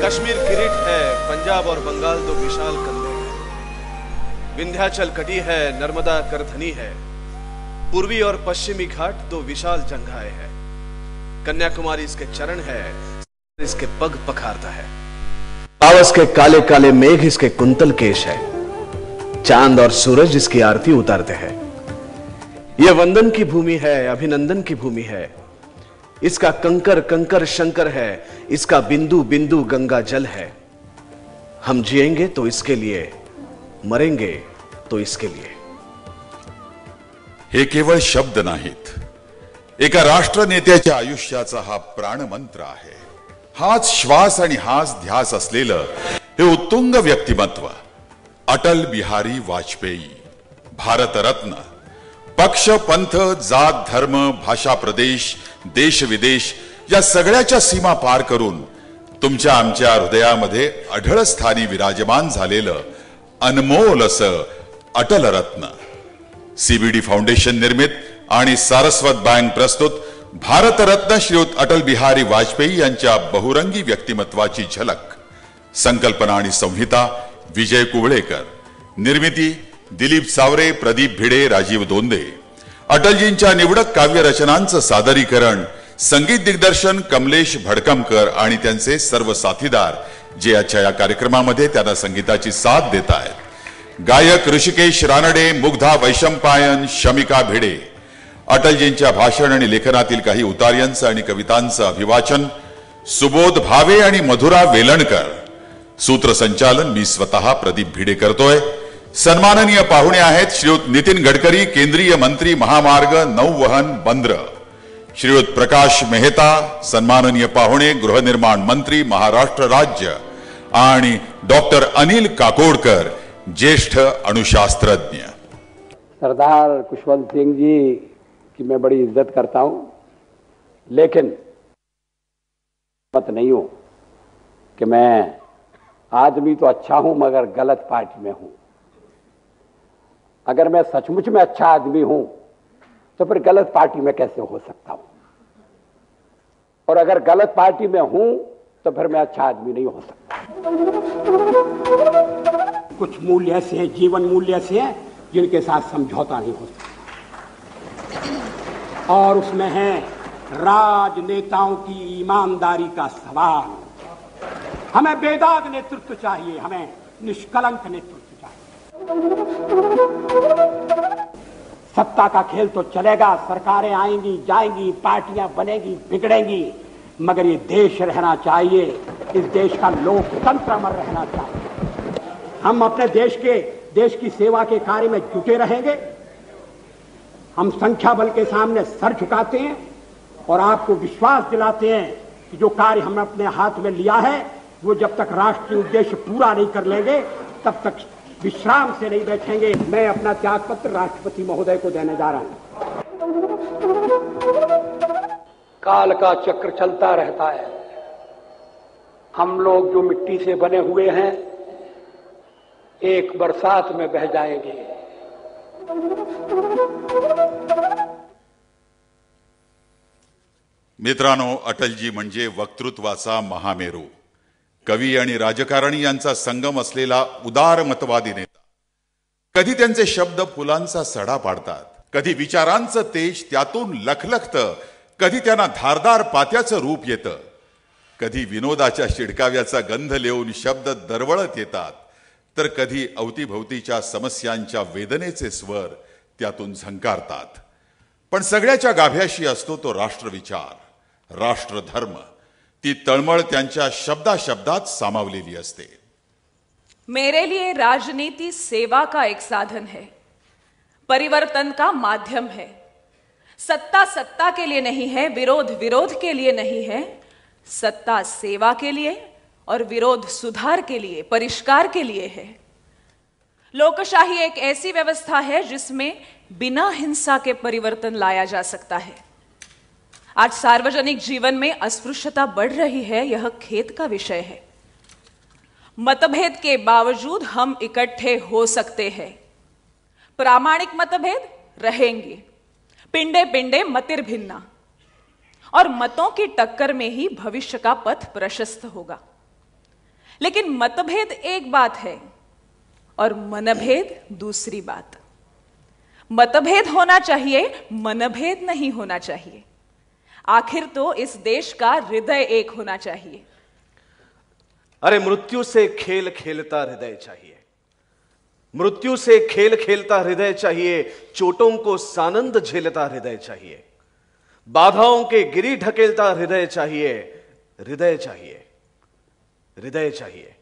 कश्मीर किरीट है, पंजाब और बंगाल दो विशाल कंधे हैं। विंध्याचल कटी है, नर्मदा करधनी है। पूर्वी और पश्चिमी घाट दो विशाल जंघाएं हैं। कन्याकुमारी इसके चरण है, इसके पग पखारता है। पावस के काले काले मेघ इसके कुंतल केश है। चांद और सूरज इसकी आरती उतारते हैं। यह वंदन की भूमि है, अभिनंदन की भूमि है। इसका कंकर कंकर शंकर है, इसका बिंदु बिंदु गंगा जल है। हम जिएंगे तो इसके लिए, मरेंगे तो इसके लिए। हे केवळ शब्द नाहीत, एका राष्ट्रनेत्याच्या आयुष्याचा हा प्राणमंत्र आहे। हाच श्वास आणि हाच ध्यास असलेलं हे उत्तुंग व्यक्तिमत्व अटल बिहारी वाजपेयी, भारतरत्न। पक्ष, पंथ, जात, धर्म, भाषा, प्रदेश, देश विदेश या सगळ्याच्या सीमा पार करून तुमच्या आमच्या हृदयामध्ये अढळ स्थानी विराजमान झालेलं अनमोल असं अटल रत्न। सीबीडी फाउंडेशन निर्मित आणि सारस्वत बँक प्रस्तुत भारतरत्न श्रीयुत अटल बिहारी वाजपेयी यांच्या बहुरंगी व्यक्तिमत्वाची झलक। संकल्पना आणि संहिता विजय कुवळेकर, निर्मिती दिलीप सावरे, प्रदीप भिडे, राजीव दोंदे। अटलजींच्या निवडक काव्य रचनांचं सादरीकरण, संगीत दिग्दर्शन कमलेश भडकमकर आणि त्यांचे सर्व साथीदार जे आजच्या या कार्यक्रमामध्ये त्यांना संगीताची साथ देत आहेत। गायक ऋषिकेश रानडे, मुग्धा वैशंपायन, शमिका भिडे। अटलजींच्या भाषण आणि लेखनातील काही उतार्यांचं आणि कवितांचं अभिवाचन सुबोध भावे आणि मधुरा वेलणकर। सूत्रसंचालन मी स्वतः प्रदीप भिडे करतोय। सन्माननीय पाहुणे आहेत श्रीयुत नितीन गडकरी, केंद्रीय मंत्री महामार्ग, नौवहन, बंदर। श्रीयुत प्रकाश मेहता, सन्माननीय पाहुणे गृहनिर्माण मंत्री महाराष्ट्र राज्य। आणि डॉक्टर अनिल काकोडकर, ज्येष्ठ अणुशास्त्रज्ञ। सरदार खुशवंत सिंह जी की मैं बड़ी इज्जत करता हूं, लेकिन मत नहीं हूं कि मैं आदमी तो अच्छा हूं मगर गलत पार्टी में हूं। अगर मैं सचमुच में अच्छा आदमी हूं तो फिर गलत पार्टी में कैसे हो सकता हूं, और अगर गलत पार्टी में हूं तो फिर मैं अच्छा आदमी नहीं हो सकता। कुछ मूल्य ऐसे हैं, जीवन मूल्य ऐसे हैं जिनके साथ समझौता नहीं हो सकता, और उसमें है राजनेताओं की ईमानदारी का सवाल। हमें बेदाग नेतृत्व चाहिए, हमें निष्कलंक नेतृत्व चाहिए। सत्ता का खेल तो चलेगा, सरकारें आएंगी जाएंगी, पार्टियां बनेगी बिगड़ेंगी, मगर ये देश रहना चाहिए। इस देश का लोकतंत्र अमर रहना चाहिए। हम अपने देश की सेवा के कार्य में जुटे रहेंगे। हम संख्या बल के सामने सर झुकाते हैं और आपको विश्वास दिलाते हैं कि जो कार्य हमने अपने हाथ में लिया है वो जब तक राष्ट्रीय उद्देश्य पूरा नहीं कर लेंगे तब तक विश्राम से नहीं बैठेंगे। मैं अपना त्याग पत्र राष्ट्रपति महोदय को देने जा रहा हूं। काल का चक्र चलता रहता है। हम लोग जो मिट्टी से बने हुए हैं एक बरसात में बह जाएंगे। मित्रांनो, अटलजी म्हणजे वक्तृत्वाचा महामेरू, कवी आणि राजकारणी यांचा संगम असलेला उदारमतवादी नेता। कधी त्यांचे शब्द फुलांचा सडा पाडतात, कधी विचारांचं तेज त्यातून लखलखतं, कधी त्यांना धारदार पात्याचं रूप येतं, कधी विनोदाच्या शिडकाव्याचा गंध लेऊन शब्द दरवळत येतात, तर कधी अवतीभवतीच्या समस्यांच्या वेदनेचे स्वर त्यातून झंकारतात। पण सगळ्याच्या गाभ्याशी असतो तो राष्ट्रविचार, राष्ट्रधर्म। ती तळमळ त्यांच्या शब्दाशब्दात सामावलेली असते। मेरे लिए राजनीति सेवा का एक साधन है, परिवर्तन का माध्यम है। सत्ता सत्ता के लिए नहीं है, विरोध विरोध के लिए नहीं है। सत्ता सेवा के लिए और विरोध सुधार के लिए, परिष्कार के लिए है। लोकशाही एक ऐसी व्यवस्था है जिसमें बिना हिंसा के परिवर्तन लाया जा सकता है। आज सार्वजनिक जीवन में अस्पृश्यता बढ़ रही है, यह खेद का विषय है। मतभेद के बावजूद हम इकट्ठे हो सकते हैं। प्रामाणिक मतभेद रहेंगे, पिंडे पिंडे मतिर्भिन्ना, और मतों की टक्कर में ही भविष्य का पथ प्रशस्त होगा। लेकिन मतभेद एक बात है और मनभेद दूसरी बात। मतभेद होना चाहिए, मनभेद नहीं होना चाहिए। आखिर तो इस देश का हृदय एक होना चाहिए। अरे मृत्यु से खेल खेलता हृदय चाहिए, मृत्यु से खेल खेलता हृदय चाहिए, चोटों को सानंद झेलता हृदय चाहिए, बाधाओं के गिरी ढकेलता हृदय चाहिए, हृदय चाहिए, हृदय चाहिए।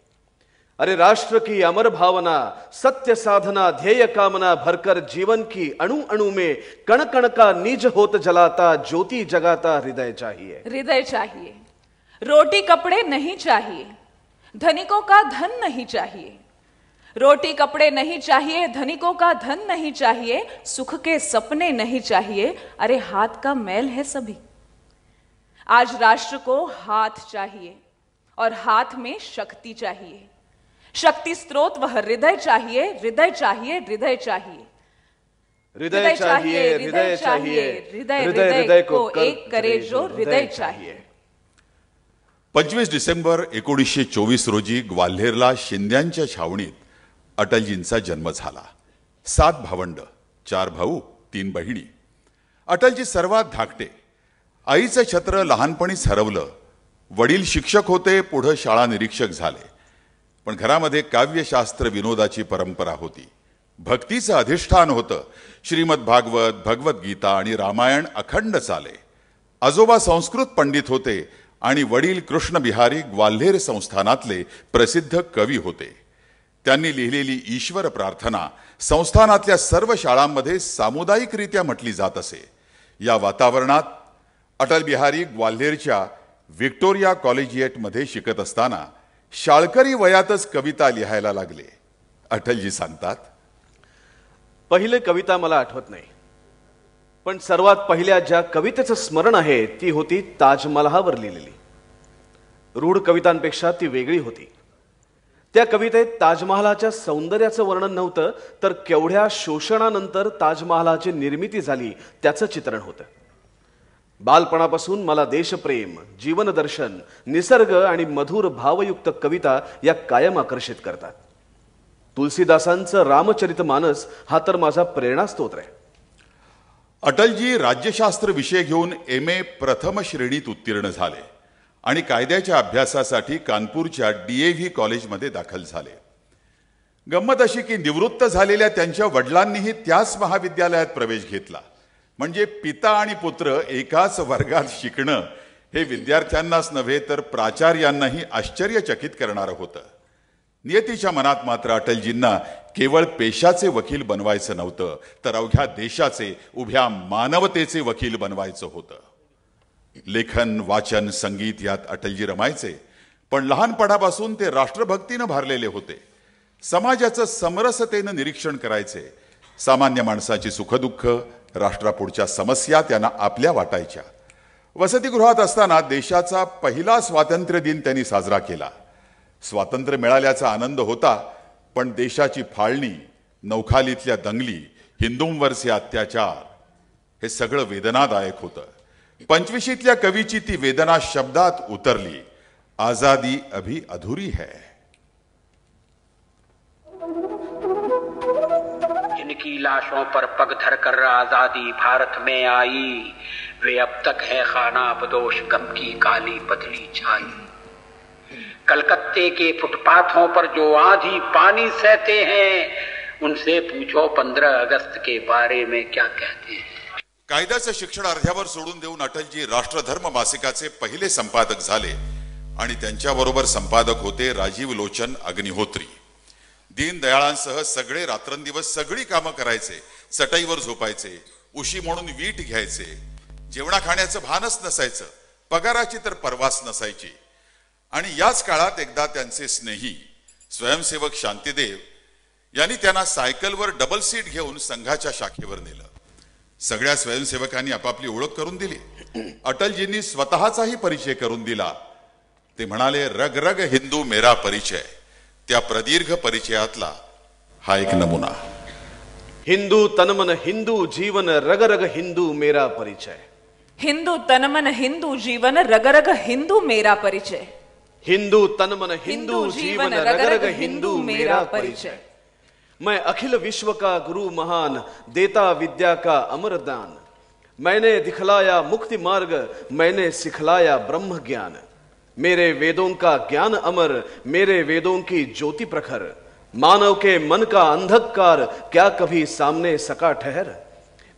अरे राष्ट्र की अमर भावना, सत्य साधना, ध्येय कामना भरकर जीवन की अणु अणु में कण कण का निज होत जलाता ज्योति जगाता हृदय चाहिए, हृदय चाहिए। रोटी कपड़े नहीं चाहिए, धनिकों का धन नहीं चाहिए। रोटी कपड़े नहीं चाहिए, धनिकों का धन नहीं चाहिए, सुख के सपने नहीं चाहिए। अरे हाथ का मैल है सभी। आज राष्ट्र को हाथ चाहिए और हाथ में शक्ति चाहिए। शक्ति स्रोत वह हृदय चाहिए, हृदय चाहिए, हृदय चाहिए, हृदय चाहिए, हृदय चाहिए, हृदय हृदय को एक करे जो हृदय चाहिए। 25 डिसेंबर 1924 रोजी ग्वाल्हेरला शिंद्यांच्या छावणीत अटलजींचा जन्म झाला। 7 भावंड, 4 भाऊ, 3 बहिणी। अटलजी सर्वात धाकटे। आईचं छत्र लहानपणीच हरवलं। वडील शिक्षक होते, पुढे शाळा निरीक्षक झाले। पण घरामध्ये काव्यशास्त्र विनोदाची परंपरा होती। भक्तीचं अधिष्ठान होतं। श्रीमद भागवत, भगवद्गीता आणि रामायण अखंड चाले। आजोबा संस्कृत पंडित होते आणि वडील कृष्ण बिहारी ग्वाल्हेर संस्थानातले प्रसिद्ध कवी होते। त्यांनी लिहिलेली ईश्वर प्रार्थना संस्थानातल्या सर्व शाळांमध्ये सामुदायिकरित्या म्हटली जात असे। या वातावरणात अटल बिहारी ग्वाल्हेरच्या व्हिक्टोरिया कॉलेजिएटमध्ये शिकत असताना शाळकरी वयातच कविता लिहायला लागले। अटलजी सांगतात, पहिले कविता मला आठवत नाही, पण सर्वात पहिल्या ज्या कवितेचं स्मरण आहे ती होती ताजमहालावर लिहिलेली। रूढ कवितांपेक्षा ती वेगळी होती। त्या कवितेत ताजमहालाच्या सौंदर्याचं वर्णन नव्हतं, तर केवढ्या शोषणानंतर ताजमहालाची निर्मिती झाली त्याचं चित्रण होतं। बालपणापासून मला देशप्रेम, जीवनदर्शन, निसर्ग आणि मधुर भावयुक्त कविता या कायम आकर्षित करतात। तुलसीदासांचं रामचरितमानस हा तर माझा प्रेरणास्त्रोत आहे। अटलजी राज्यशास्त्र विषय घेऊन MA प्रथम श्रेणीत उत्तीर्ण झाले आणि कायद्याच्या अभ्यासासाठी कानपूरच्या DAV कॉलेजमध्ये दाखल झाले। गंमत अशी की निवृत्त झालेल्या त्यांच्या वडिलांनीही त्याच महाविद्यालयात प्रवेश घेतला। म्हणजे पिता आणि पुत्र एकाच वर्गात शिकणं हे विद्यार्थ्यांनाच नव्हे तर प्राचार्यांनाही आश्चर्यचकित करणारं होतं। नियतीच्या मनात मात्र अटलजींना केवळ पेशाचे वकील बनवायचं नव्हतं, तर अवघ्या देशाचे, उभ्या मानवतेचे वकील बनवायचं होतं। लेखन, वाचन, संगीत यात अटलजी रमायचे, पण लहानपणापासून ते राष्ट्रभक्तीनं भारलेले होते। समाजाचं समरसतेनं निरीक्षण करायचे। सामान्य माणसाची सुखदुःख, राष्ट्रापुढच्या समस्या त्यांना आपल्या वाटायच्या। वसतिगृहात असताना देशाचा पहिला स्वातंत्र्य दिन त्यांनी साजरा केला। स्वातंत्र्य मिळाल्याचा आनंद होता, पण देशाची फाळणी, नौखालीतल्या दंगली, हिंदूंवरचे अत्याचार हे सगळं वेदनादायक होतं। 25वीतल्या कवीची ती वेदना शब्दात उतरली। आजादी अभी अधूरी है। जिनकी लाशों पर पग धरकर आजादी भारत में आई, वे अब तक है खाना बदोश गम की काली पतली छाई। कलकत्ते के फुटपाथों पर जो आंधी पानी सहते हैं, उनसे पूछो 15 अगस्त के बारे में क्या कहते हैं। कायद्याचं शिक्षण अर्ध्यावर सोडून देऊन अटलजी राष्ट्रधर्म मासिकाचे पहिले संपादक झाले आणि त्यांच्याबरोबर संपादक होते राजीव लोचन अग्निहोत्री। दीनदयाळांसह सगळे रात्रंदिवस सगळी कामं करायचे, चटईवर झोपायचे, उशी म्हणून वीट घ्यायचे, जेवणा खाण्याचं भानच नसायचं, पगाराची तर परवाच नसायची। आणि याच काळात एकदा त्यांचे स्नेही स्वयंसेवक शांतीदेव यांनी त्यांना सायकलवर डबल सीट घेऊन संघाच्या शाखेवर नेलं। सगळ्या स्वयंसेवकांनी आपापली ओळख करून दिली। अटलजींनी स्वतःचाही परिचय करून दिला। ते म्हणाले, रग रग हिंदू मेरा परिचय। त्या प्रदीर्घ परिचयातला हा एक नमुना। हिंदू तनमन हिंदू जीवन, रग रग हिंदू मेरा परिचय। हिंदू तनमन हिंदू जीवन, रग रग हिंदू मेरा परिचय। हिंदू तन मन हिंदू जीवन रग रग हिंदू मेरा परिचय। मैं अखिल विश्व का गुरु महान, देता विद्या का अमर दान। मैंने दिखलाया मुक्ति मार्ग, मैंने सिखलाया ब्रह्म ज्ञान। मेरे वेदों का ज्ञान अमर, मेरे वेदों की ज्योति प्रखर। मानव के मन का अंधकार क्या कभी सामने सका ठहर।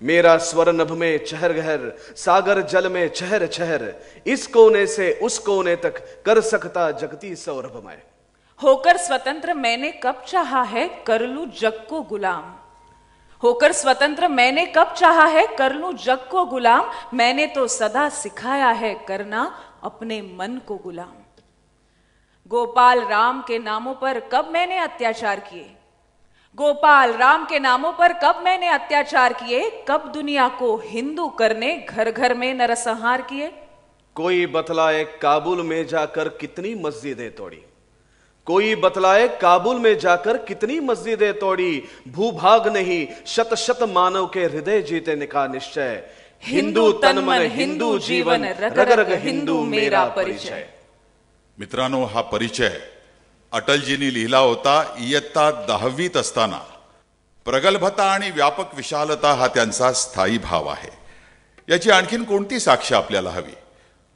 मेरा स्वर नभ में चहर गहर, सागर जल में चहर चहर। इस कोने से उस कोने तक कर सकता जगती सौरभमय। होकर स्वतंत्र मैंने कब चाहा है, कर लूं जग को गुलाम। होकर स्वतंत्र मैंने कब चाहा है, कर लूं जग को गुलाम। मैंने तो सदा सिखाया है करना अपने मन को गुलाम। गोपाल राम के नामों पर कब मैंने अत्याचार किए, गोपाल राम के नामों पर कब मैंने अत्याचार किए। कब दुनिया को हिंदू करने घर घर में नरसंहार किए। कोई बतलाए काबुल में जाकर कितनी मस्जिदें तोड़ी। कोई बतलाए काबुल में जाकर कितनी मस्जिदें तोड़ी। भूभाग नहीं शत शत मानव के हृदय जीतने का निश्चय। हिंदू तन मन हिंदू जीवन रग रग हिंदू मेरा परिचय। मित्रांनो, हा परिचय अटलजींनी लिहिला होता इयत्ता 10वीत असताना। प्रगल्भता आणि व्यापक विशालता हा त्यांचा स्थायी भाव आहे। याची आणखीन कोणती साक्ष आपल्याला हवी?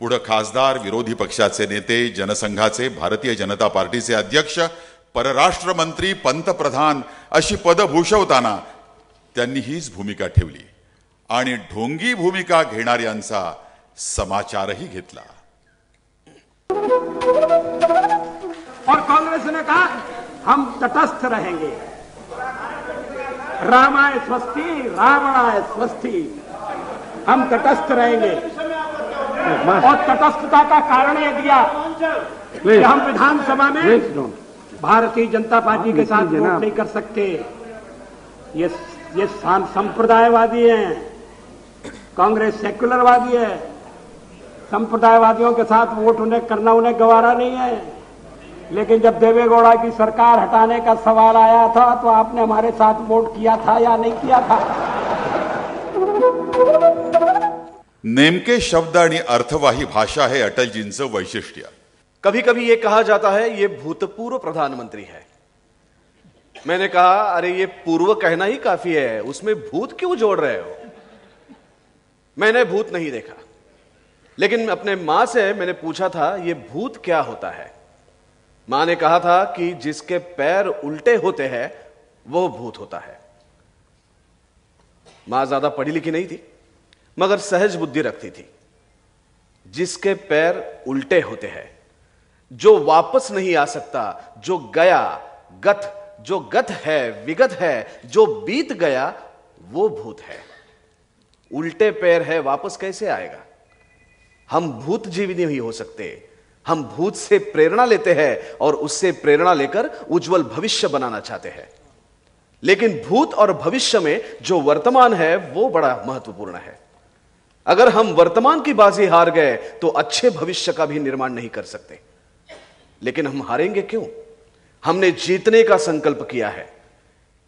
पुढे खासदार, विरोधी पक्षाचे नेते, जनसंघाचे, भारतीय जनता पार्टीचे अध्यक्ष, परराष्ट्र मंत्री, पंतप्रधान अशी पद भूषवताना त्यांनी हीच भूमिका ठेवली आणि ढोंगी भूमिका घेणाऱ्यांचा समाचारही घेतला। और कांग्रेस ने कहा हम तटस्थ रहेंगे। रामाय स्वस्ति रावणाय स्वस्ति, हम तटस्थ रहेंगे। और तटस्थता का कारण ये दिया कि हम विधानसभा में भारतीय जनता पार्टी के साथ वोट नहीं कर सकते। ये संप्रदायवादी हैं, कांग्रेस सेक्युलरवादी है। संप्रदायवादियों के साथ वोट करना उन्हें गवारा नहीं है। लेकिन जब देवेगौड़ा की सरकार हटाने का सवाल आया था तो आपने हमारे साथ वोट किया था या नहीं किया था? नेमके शब्द आणि अर्थवाही भाषा है अटलजींचं वैशिष्ट्य। कभी कभी ये कहा जाता है ये भूतपूर्व प्रधानमंत्री है। मैंने कहा अरे ये पूर्व कहना ही काफी है, उसमें भूत क्यों जोड़ रहे हो? मैंने भूत नहीं देखा, लेकिन अपने मां से मैंने पूछा था ये भूत क्या होता है। मां ने कहा था कि जिसके पैर उल्टे होते हैं वो भूत होता है। मां ज्यादा पढ़ी लिखी नहीं थी मगर सहज बुद्धि रखती थी। जिसके पैर उल्टे होते हैं, जो वापस नहीं आ सकता, जो गया गत, जो गत है विगत है, जो बीत गया वो भूत है। उल्टे पैर है, वापस कैसे आएगा? हम भूत जीवी नहीं हो सकते। हम भूत से प्रेरणा लेते हैं और उससे प्रेरणा लेकर उज्जवल भविष्य बनाना चाहते हैं। लेकिन भूत और भविष्य में जो वर्तमान है वो बड़ा महत्वपूर्ण है। अगर हम वर्तमान की बाजी हार गए तो अच्छे भविष्य का भी निर्माण नहीं कर सकते। लेकिन हम हारेंगे क्यों? हमने जीतने का संकल्प किया है।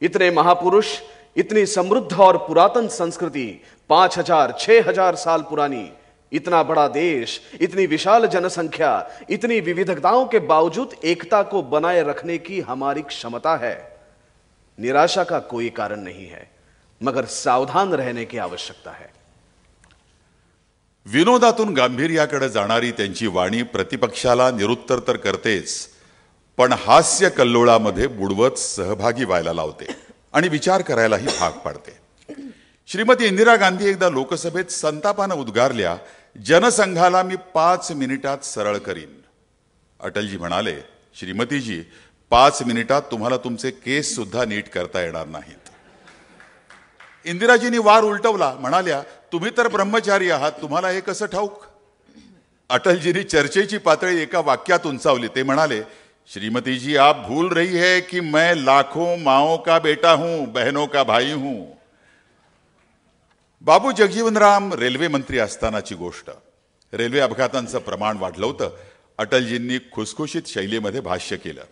इतने महापुरुष, इतनी समृद्ध और पुरातन संस्कृति, 5000 6000 साल पुरानी, इतना बड़ा देश, इतनी विशाल जनसंख्या, इतनी विविधताओं के बावजूद एकता को बनाए रखने की हमारी क्षमता है। निराशा का कोई कारण नहीं है, मगर सावधान रहने की आवश्यकता है। विनोदातून गांभीर्याकडे जाणारी त्यांची वाणी प्रतिपक्षाला निरुत्तर तर करतेच, पण हास्य कल्लोळामध्ये बुडवत सहभागी व्हायला लावते आणि विचार करायलाही भाग पाडते। श्रीमती इंदिरा गांधी एकदा लोकसभेत संतापानं उद्गारल्या, जनसंघाला मी 5 मिनिटात सरळ करीन। अटलजी म्हणाले, श्रीमतीजी 5 मिनिटात तुम्हाला तुमचे केस सुद्धा नीट करता येणार नाहीत। इंदिराजींनी वार उलटवला, म्हणाल्या, तुम्ही तर ब्रह्मचारी आहात, तुम्हाला हे कसं ठाऊक? अटलजींनी चर्चेची पातळी एका वाक्यात उंचावली। ते म्हणाले, श्रीमती जी आप भूल रही है कि मैं लाखों माओं का बेटा हूं, बहनों का भाई हूं। बाबू जगजीवन राम रेल्वे मंत्री असतानाची गोष्ट। रेल्वे अपघातांचं प्रमाण वाढलं होतं। अटलजींनी खुसखुशीत शैलीमध्ये भाष्य केलं,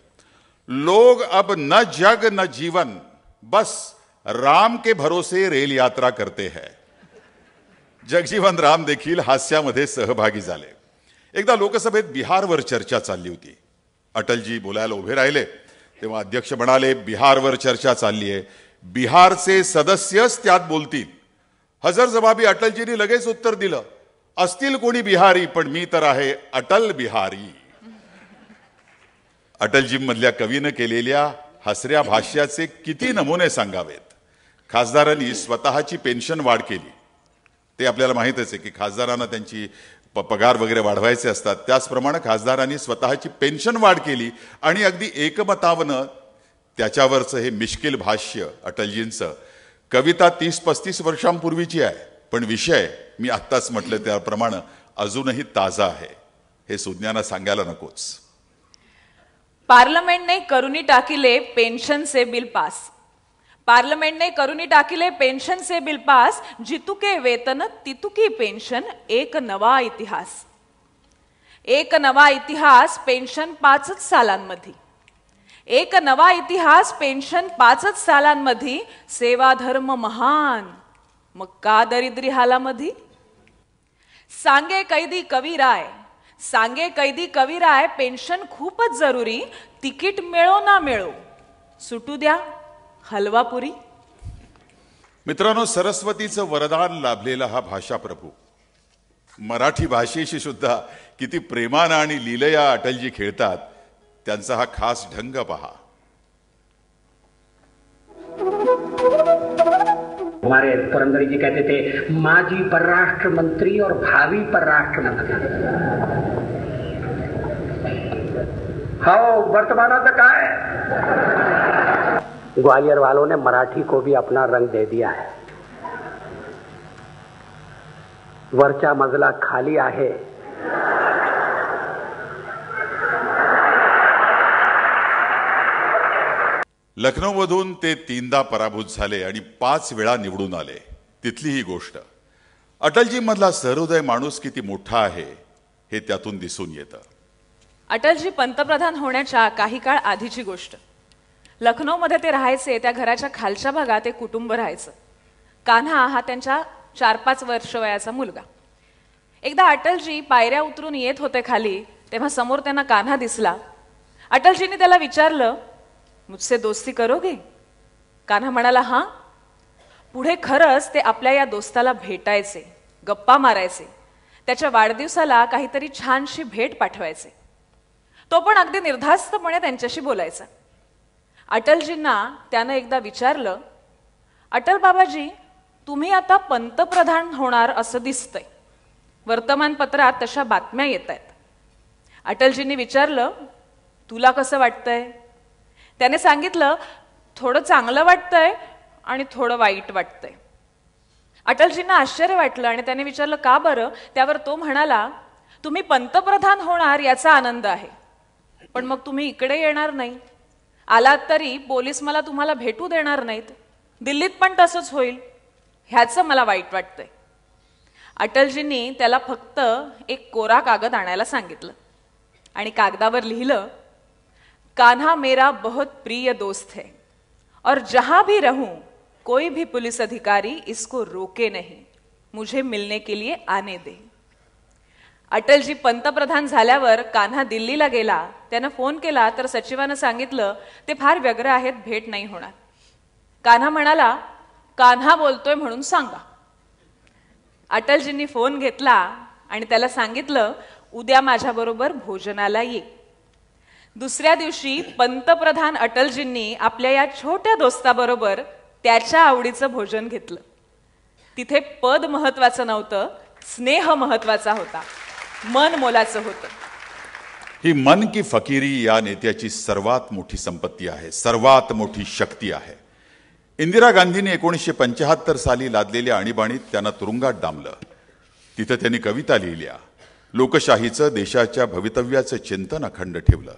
लोग अब न जग न जीवन, बस राम के भरोसे रेल यात्रा करते हैं। जगजीवन राम देखील हास्यामध्ये सहभागी झाले। एकदा लोकसभेत बिहारवर चर्चा चालली होती. अटलजी बोलायला उभे राहिले तेव्हा अध्यक्ष म्हणाले, बिहारवर चर्चा चालली आहे, बिहारचे सदस्यच त्यात बोलतील. हजरजबाबी अटलजींनी लगेच उत्तर दिलं, असतील कोणी बिहारी, पण मी तर आहे अटल बिहारी. अटलजींमधल्या कवीनं केलेल्या हसऱ्या भाष्याचे किती नमुने सांगावेत. खासदारांनी स्वतःची पेन्शन वाढ केली. ते आपल्याला माहीतच आहे की खासदारांना त्यांची पगार वगैरे वाढवायचे असतात. त्याचप्रमाणे खासदारांनी स्वतःची पेन्शन वाढ केली आणि अगदी एकमतावनं त्याच्यावरचं हे मिश्किल भाष्य अटलजींचं. कविता 30-35 वर्षांपूर्वीची आहे, पण विषय मी आत्ताच म्हटलं त्याप्रमाणे अजूनही ताजा आहे. हे सुज्ञांना सांगायला नकोच. पार्लमेंटने करूनी टाकिले पेन्शनचे बिल पास. पार्लमेंटने करूनी टाकिले पेन्शनचे बिल पास. जितुके वेतन तितुकी पेन्शन, एक नवा इतिहास. एक नवा इतिहास पेन्शन 5 सालांमध्ये. एक नवा इतिहास पेन्शन 5 सालांमध्ये. सेवा धर्म महान, मग का दरिद्री हालामध्ये. सांगे कैदी कविराय, सांगे कैदी कविराय, पेन्शन खूपच जरुरी. तिकीट मिळो ना मिळो, सुटू द्या हलवापुरी. मित्रांनो, सरस्वतीचं वरदान लाभलेला हा भाषा प्रभू मराठी भाषेशी सुद्धा किती प्रेमानं आणि लीलया अटलजी खेळतात, त्यांचा हा खास ढंग पहा. हमारे पुरंदरी जी कहते थे, माजी परराष्ट्र मंत्री और भावी परराष्ट्र मंत्री. हाँ, वर्तमानाचं काय. ग्वालियर वालों ने मराठी को भी अपना रंग दे दिया है. वरचा मजला खाली आहे. लखनौमधून ते 3दा पराभूत झाले आणि 5 वेळा निवडून आले. तिथली ही गोष्ट. अटलजींमधला सहृदय माणूस किती मोठा आहे हे त्यातून दिसून येतं. अटलजी पंतप्रधान होण्याच्या काही काळ आधीची गोष्ट. लखनौमध्ये ते राहायचे. त्या घराच्या खालच्या भागात एक कुटुंब राहायचं. कान्हा हा त्यांच्या 4-5 वर्ष वयाचा मुलगा. एकदा अटलजी पायऱ्या उतरून येत होते खाली, तेव्हा समोर त्यांना कान्हा दिसला. अटलजींनी त्याला विचारलं, मुझसे दोस्ती करोगे. कान्हा म्हणाला, हां. पुढे खरंच ते आपल्या या दोस्ताला भेटायचे, गप्पा मारायचे, त्याच्या वाढदिवसाला काहीतरी छानशी भेट पाठवायचे. तो पण अगदी निर्धास्तपणे त्यांच्याशी बोलायचा. अटलजींना त्यानं एकदा विचारलं, अटल बाबाजी, तुम्ही आता पंतप्रधान होणार असं दिसतंय. वर्तमानपत्रात तशा बातम्या येत आहेत. अटलजींनी विचारलं, तुला कसं वाटतंय. त्याने सांगितलं, थोडं चांगलं वाटतंय आणि थोडं वाईट वाटतंय. अटलजींना आश्चर्य वाटलं आणि त्याने विचारलं, का बरं. त्यावर तो म्हणाला, तुम्ही पंतप्रधान होणार याचा आनंद आहे, पण मग तुम्ही इकडे येणार नाही. आलात तरी पोलीस मला तुम्हाला भेटू देणार नाहीत. दिल्लीत पण तसंच होईल, ह्याचं मला वाईट वाटतंय. अटलजींनी त्याला फक्त एक कोरा कागद आणायला सांगितलं आणि कागदावर लिहिलं, कान्हा मेरा बहुत प्रिय दोस्त है और जहां भी रहूं कोई भी पुलिस अधिकारी इसको रोके नहीं, मुझे मिलने के लिए आने दे. अटलजी पंतप्रधान झाल्यावर कान्हा दिल्लीला गेला. त्यानं फोन केला तर सचिवानं सांगितलं, ते फार व्यग्र आहेत, भेट नाही होणार. कान्हा म्हणाला, कान्हा बोलतोय म्हणून सांगा. अटलजींनी फोन घेतला आणि त्याला सांगितलं, उद्या माझ्याबरोबर भोजनाला ये. दुसऱ्या दिवशी पंतप्रधान अटलजींनी आपल्या या छोट्या दोस्ताबरोबर त्याच्या आवडीचं भोजन घेतलं. तिथे पद महत्वाचं नव्हतं, स्नेह महत्वाचा होता, मन मोलाचं होतं. ही मन की फकीरी या नेत्याची सर्वात मोठी संपत्ती आहे, सर्वात मोठी शक्ती आहे. इंदिरा गांधींनी 1975 साली लादलेल्या आणीबाणीत त्यांना तुरुंगात डांबलं. तिथं त्यांनी कविता लिहिल्या. लोकशाहीचं, देशाच्या भवितव्याचं चिंतन अखंड ठेवलं.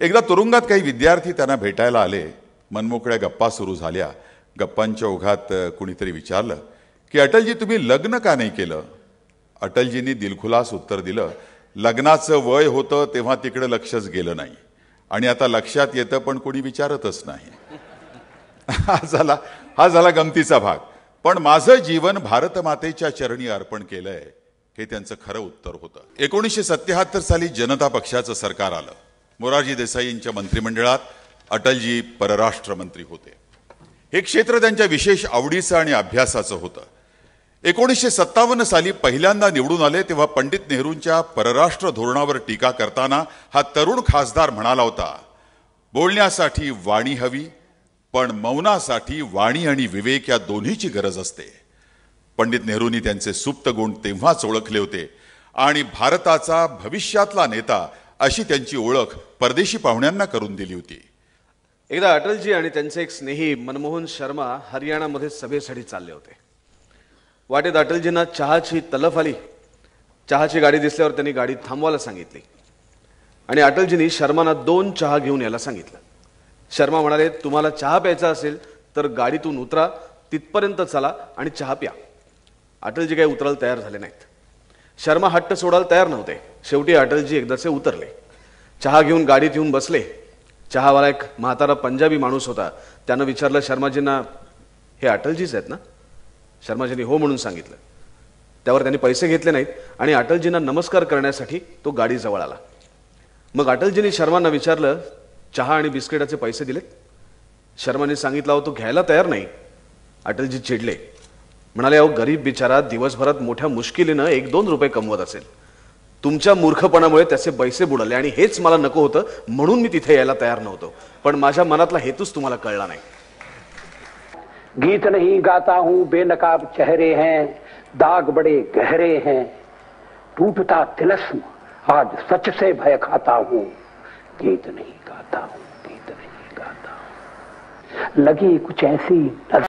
एकदा तुरुंगात काही विद्यार्थी त्यांना भेटायला आले. मनमोकळ्या गप्पा सुरू झाल्या. गप्पांच्या ओघात कुणीतरी विचारलं की अटलजी, तुम्ही लग्न का नाही केलं. अटलजींनी दिलखुलास उत्तर दिलं, लग्नाचं वय होतं तेव्हा तिकडे लक्षच गेलं नाही आणि आता लक्षात येतं पण कोणी विचारतच नाही. हा झाला गमतीचा भाग. पण माझं जीवन भारतमातेच्या चरणी अर्पण केलंय हे त्यांचं खरं उत्तर होतं. 1977 साली जनता पक्षाचं सरकार आलं. मोरारजी देसाईंच्या मंत्रिमंडळात अटलजी परराष्ट्र मंत्री होते. हे क्षेत्र त्यांच्या विशेष आवडीचं आणि अभ्यासाचं होतं. 1957 साली पहिल्यांदा निवडून आले तेव्हा पंडित नेहरूंच्या परराष्ट्र धोरणावर टीका करताना हा तरुण खासदार म्हणाला होता, बोलण्यासाठी वाणी हवी, पण मौनासाठी वाणी आणि विवेक या दोन्हीची गरज असते. पंडित नेहरूंनी त्यांचे सुप्त गुण तेव्हाच ओळखले होते आणि भारताचा भविष्यातला नेता अशी त्यांची ओळख परदेशी पाहुण्यांना करून दिली होती. एकदा अटलजी आणि त्यांचे एक स्नेही मनमोहन शर्मा हरियाणामध्ये सभेसाठी चालले होते. वाटेत अटलजींना चहाची तलफ आली. चहाची गाडी दिसल्यावर त्यांनी गाडी थांबवायला सांगितली आणि अटलजींनी शर्मांना 2 चहा घेऊन यायला सांगितलं. शर्मा म्हणाले, तुम्हाला चहा प्यायचा असेल तर गाडीतून उतरा, तिथपर्यंत चला आणि चहा प्या. अटलजी काही उतरायला तयार झाले नाहीत. शर्मा हट्ट सोडायला तयार नव्हते. शेवटी अटलजी एकदाचे उतरले, चहा घेऊन गाडीत येऊन बसले. चहावाला एक म्हातारा पंजाबी माणूस होता. त्यानं विचारलं, शर्माजींना हे अटलजीच आहेत ना? शर्माजींनी हो म्हणून सांगितलं. त्यावर त्यांनी पैसे घेतले नाहीत आणि अटलजींना नमस्कार करण्यासाठी तो गाडीजवळ आला. मग अटलजींनी शर्मांना विचारलं, चहा आणि बिस्किटाचे पैसे दिलेत? शर्मांनी सांगितलं, तो घ्यायला तयार नाही. अटलजी चिडले, म्हणाले, अहो गरीब बिचारा दिवसभरात मोठ्या मुश्किलीनं 1-2 रुपये कमवत असेल. तुमच्या मूर्खपणामुळे त्याचे पैसे बुडले आणि हेच मला नको होतं म्हणून मी तिथे यायला तयार नव्हतो. पण माझ्या मनातला हेतूच तुम्हाला कळला नाही. गीत नहीं गाता हूं, बेनकाब चेहरे हैं, दाग बड़े गहरे हैं, टूटता तिलस्म आज सच से भय खाता हूं. गीत नहीं गाता हूं, गीत नहीं गाता हूं, लगी कुछ ऐसी